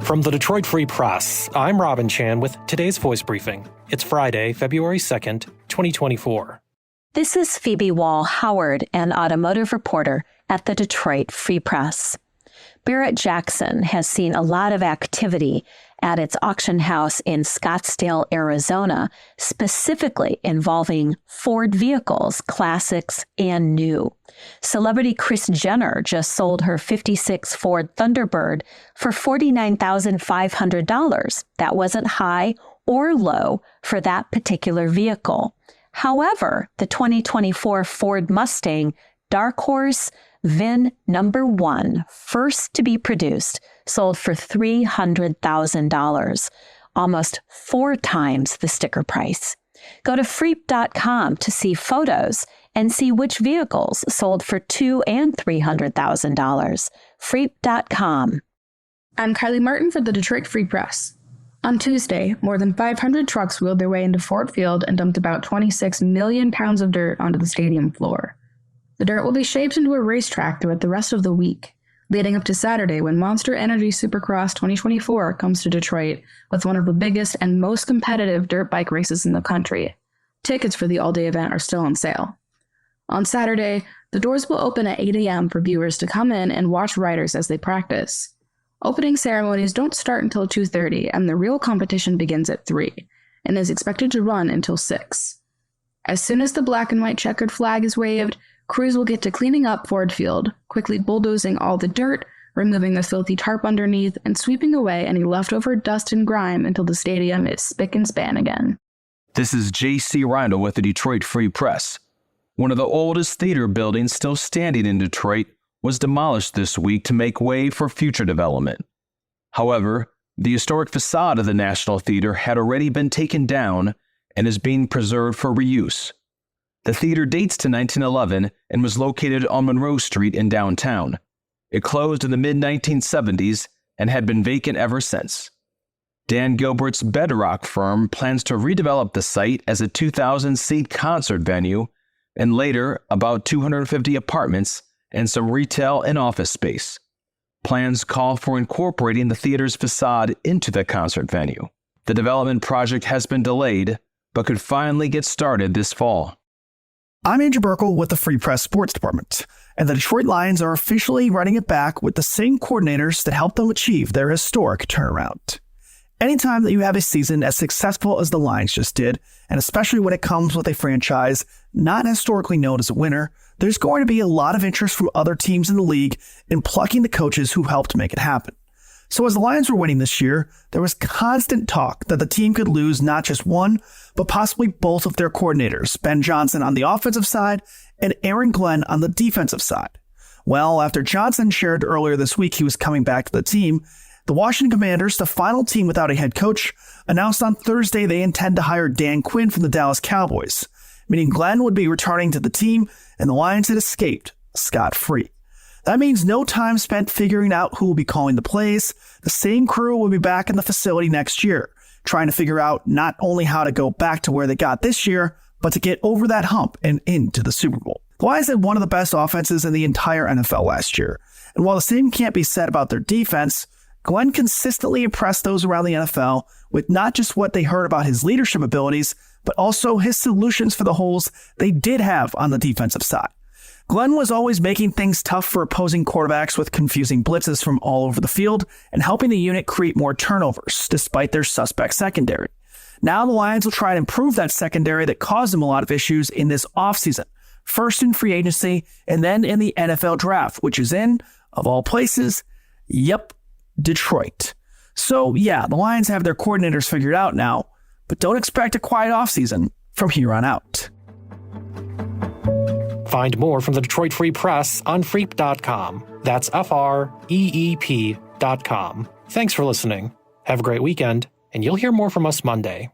From the Detroit Free Press, I'm Robin Chan with today's Voice Briefing. It's Friday, February 2nd, 2024. This is Phoebe Wall-Howard, an automotive reporter at the Detroit Free Press. Barrett-Jackson has seen a lot of activity at its auction house in Scottsdale, Arizona, specifically involving Ford vehicles, classics and new. Celebrity Kris Jenner just sold her '56 Ford Thunderbird for $49,500. That wasn't high or low for that particular vehicle. However, the 2024 Ford Mustang Dark Horse VIN number 1, first to be produced, sold for $300,000, almost 4 times the sticker price. Go to Freep.com to see photos and see which vehicles sold for $200,000 and $300,000. Freep.com. I'm Kylie Martin for the Detroit Free Press. On Tuesday, more than 500 trucks wheeled their way into Ford Field and dumped about 26 million pounds of dirt onto the stadium floor. The dirt will be shaped into a racetrack throughout the rest of the week, leading up to Saturday when Monster Energy Supercross 2024 comes to Detroit with one of the biggest and most competitive dirt bike races in the country. Tickets for the all-day event are still on sale. On Saturday, the doors will open at 8 a.m. for viewers to come in and watch riders as they practice. Opening ceremonies don't start until 2:30, and the real competition begins at 3, and is expected to run until 6. As soon as the black and white checkered flag is waved, crews will get to cleaning up Ford Field, quickly bulldozing all the dirt, removing the filthy tarp underneath, and sweeping away any leftover dust and grime until the stadium is spick and span again. This is J.C. Rindle with the Detroit Free Press. One of the oldest theater buildings still standing in Detroit was demolished this week to make way for future development. However, the historic facade of the National Theater had already been taken down and is being preserved for reuse. The theater dates to 1911 and was located on Monroe Street in downtown. It closed in the mid-1970s and had been vacant ever since. Dan Gilbert's Bedrock firm plans to redevelop the site as a 2,000-seat concert venue and later about 250 apartments and some retail and office space. Plans call for incorporating the theater's facade into the concert venue. The development project has been delayed, but could finally get started this fall. I'm Andrew Burkle with the Free Press Sports Department, and the Detroit Lions are officially running it back with the same coordinators that helped them achieve their historic turnaround. Anytime that you have a season as successful as the Lions just did, and especially when it comes with a franchise not historically known as a winner, there's going to be a lot of interest from other teams in the league in plucking the coaches who helped make it happen. So as the Lions were winning this year, there was constant talk that the team could lose not just one, but possibly both of their coordinators, Ben Johnson on the offensive side and Aaron Glenn on the defensive side. Well, after Johnson shared earlier this week he was coming back to the team, the Washington Commanders, the final team without a head coach, announced on Thursday they intend to hire Dan Quinn from the Dallas Cowboys, meaning Glenn would be returning to the team and the Lions had escaped scot-free. That means no time spent figuring out who will be calling the plays. The same crew will be back in the facility next year, trying to figure out not only how to go back to where they got this year, but to get over that hump and into the Super Bowl. The Lions had one of the best offenses in the entire NFL last year. And while the same can't be said about their defense, Glenn consistently impressed those around the NFL with not just what they heard about his leadership abilities, but also his solutions for the holes they did have on the defensive side. Glenn was always making things tough for opposing quarterbacks with confusing blitzes from all over the field and helping the unit create more turnovers despite their suspect secondary. Now the Lions will try and improve that secondary that caused them a lot of issues in this offseason, first in free agency and then in the NFL draft, which is in, of all places, Detroit. So yeah, the Lions have their coordinators figured out now, but don't expect a quiet offseason from here on out. Find more from the Detroit Free Press on Freep.com. That's FREEP.com. Thanks for listening. Have a great weekend, and you'll hear more from us Monday.